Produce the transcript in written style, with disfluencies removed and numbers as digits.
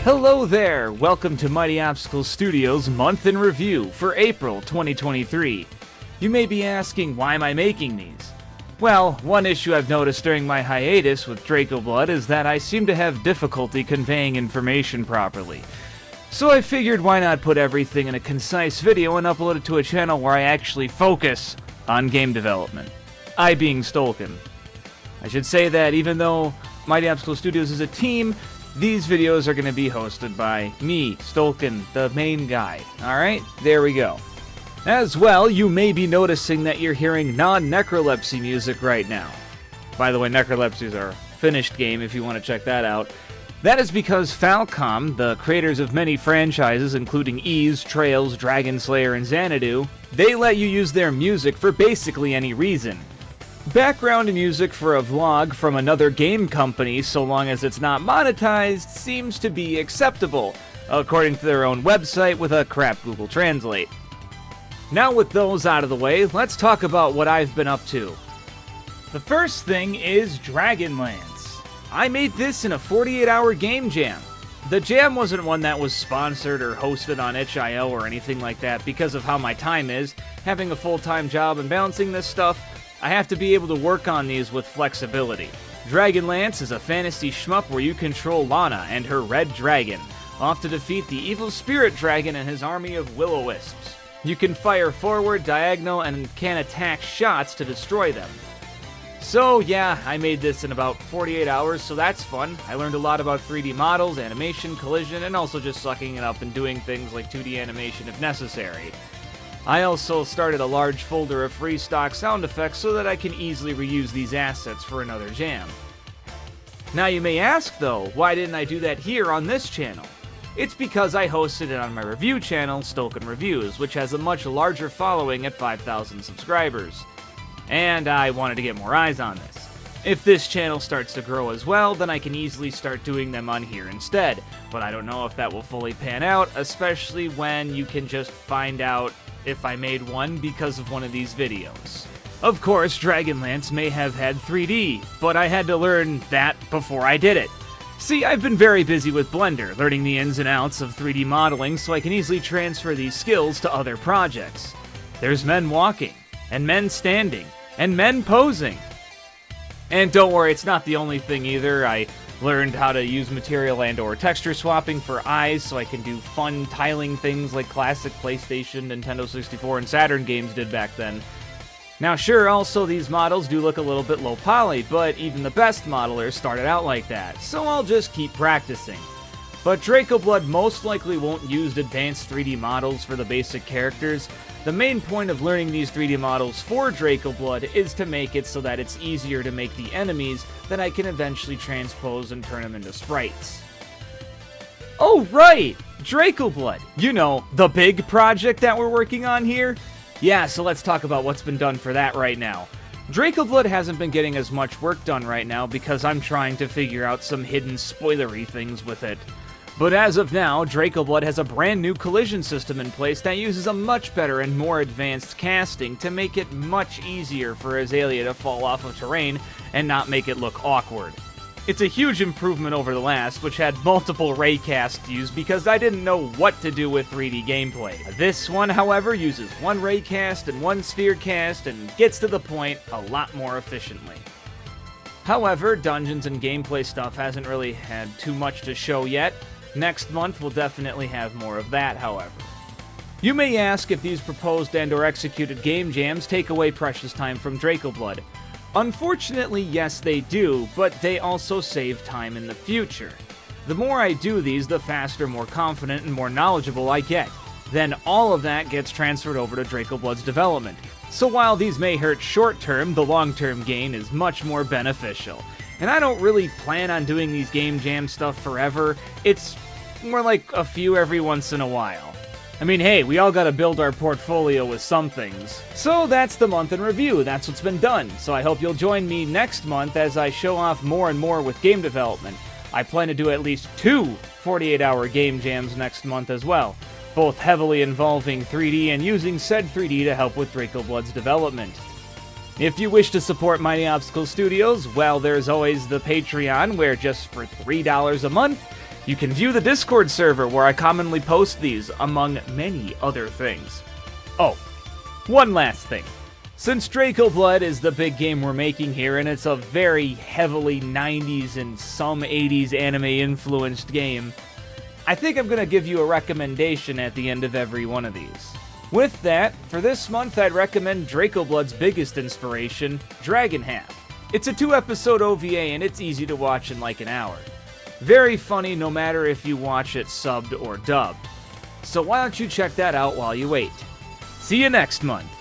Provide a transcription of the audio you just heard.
Hello there! Welcome to Mighty Obstacle Studios' Month in Review for April 2023. You may be asking, why am I making these? Well, one issue I've noticed during my hiatus with Draco Blood is that I seem to have difficulty conveying information properly. So I figured why not put everything in a concise video and upload it to a channel where I actually focus on game development. I being Stolken. I should say that even though Mighty Obstacle Studios is a team, these videos are going to be hosted by me, Stolken, the main guy. Alright, there we go. As well, you may be noticing that you're hearing non-Necrolepsy music right now. By the way, Necrolepsy is our finished game if you want to check that out. That is because Falcom, the creators of many franchises including Ys, Trails, Dragon Slayer, and Xanadu, they let you use their music for basically any reason. Background music for a vlog from another game company, so long as it's not monetized, seems to be acceptable, according to their own website with a crap Google Translate. Now with those out of the way, let's talk about what I've been up to. The first thing is Dragonlance. I made this in a 48-hour game jam. The jam wasn't one that was sponsored or hosted on itch.io or anything like that because of how my time is. Having a full-time job and balancing this stuff, I have to be able to work on these with flexibility. Dragonlance is a fantasy shmup where you control Lana and her red dragon, off to defeat the evil spirit dragon and his army of will-o-wisps. You can fire forward, diagonal, and can attack shots to destroy them. So yeah, I made this in about 48 hours, so that's fun. I learned a lot about 3D models, animation, collision, and also just sucking it up and doing things like 2D animation if necessary. I also started a large folder of free stock sound effects so that I can easily reuse these assets for another jam. Now you may ask though, why didn't I do that here on this channel? It's because I hosted it on my review channel, Stolken Reviews, which has a much larger following at 5,000 subscribers. And I wanted to get more eyes on this. If this channel starts to grow as well, then I can easily start doing them on here instead. But I don't know if that will fully pan out, especially when you can just find out if I made one because of one of these videos. Of course, Dragonlance may have had 3D, but I had to learn that before I did it. See, I've been very busy with Blender, learning the ins and outs of 3D modeling so I can easily transfer these skills to other projects. There's men walking, and men standing, and men posing. And don't worry, it's not the only thing either. I learned how to use material and or texture swapping for eyes so I can do fun tiling things like classic PlayStation, Nintendo 64, and Saturn games did back then. Now sure, also these models do look a little bit low poly, but even the best modelers started out like that, so I'll just keep practicing. But Draco Blood most likely won't use advanced 3D models for the basic characters. The main point of learning these 3D models for Draco Blood is to make it so that it's easier to make the enemies that I can eventually transpose and turn them into sprites. Oh right! Draco Blood! You know, the big project that we're working on here? Yeah, so let's talk about what's been done for that right now. Draco Blood hasn't been getting as much work done right now because I'm trying to figure out some hidden spoilery things with it. But as of now, Draco Blood has a brand new collision system in place that uses a much better and more advanced casting to make it much easier for Azalea to fall off of terrain and not make it look awkward. It's a huge improvement over the last, which had multiple raycast used because I didn't know what to do with 3D gameplay. This one, however, uses one raycast and one sphere cast and gets to the point a lot more efficiently. However, dungeons and gameplay stuff hasn't really had too much to show yet. Next month we'll definitely have more of that, however. You may ask if these proposed and or executed game jams take away precious time from Draco Blood. Unfortunately, yes they do, but they also save time in the future. The more I do these, the faster, more confident, and more knowledgeable I get. Then all of that gets transferred over to Draco Blood's development. So while these may hurt short-term, the long-term gain is much more beneficial. And I don't really plan on doing these game jam stuff forever. It's more like a few every once in a while. I mean, hey, we all gotta build our portfolio with some things. So that's the month in review, that's what's been done. So I hope you'll join me next month as I show off more and more with game development. I plan to do at least 2 48-hour game jams next month as well, both heavily involving 3D and using said 3D to help with Draco Blood's development. If you wish to support Mighty Obstacle Studios, well, there's always the Patreon, where just for $3 a month, You can view the Discord server where I commonly post these, among many other things. Oh, one last thing. Since Draco Blood is the big game we're making here, and it's a very heavily 90s and some 80s anime-influenced game, I think I'm going to give you a recommendation at the end of every one of these. With that, for this month I'd recommend Draco Blood's biggest inspiration, Dragon Half. It's a 2-episode OVA and it's easy to watch in like an hour. Very funny no matter if you watch it subbed or dubbed. So why don't you check that out while you wait. See you next month.